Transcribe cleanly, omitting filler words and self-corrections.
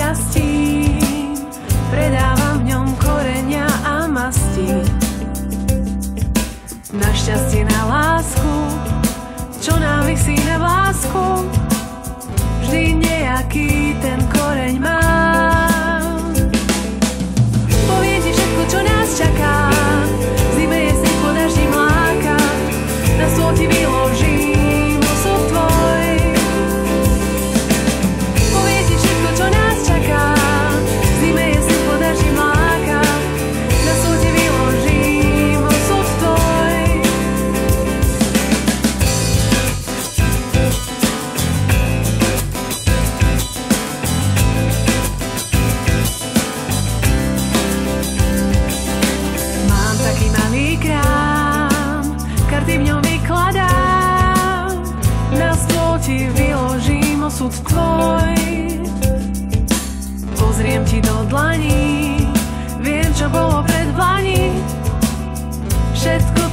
rastím, predávam v ňom koreňa a masti. Na šťastie, na lásku, čo nám visí na vlásku, vždy nejaký ten koreň mám. Poviem ti všetko, čo nás čaká, v zime jeseň po daždi mláka, na stôl ti vyložím osud tvoj. Poviem ti všetko, čo nás čaká, v zime jeseň po daždi mláka, na stôl ti vyložím osud tvoj. Mám taký malý krám, karty v ňom vykladám, na stôl ti vyložím osud tvoj. Pozriem ti do dlaní, viem, čo bolo pred dlaní, všetko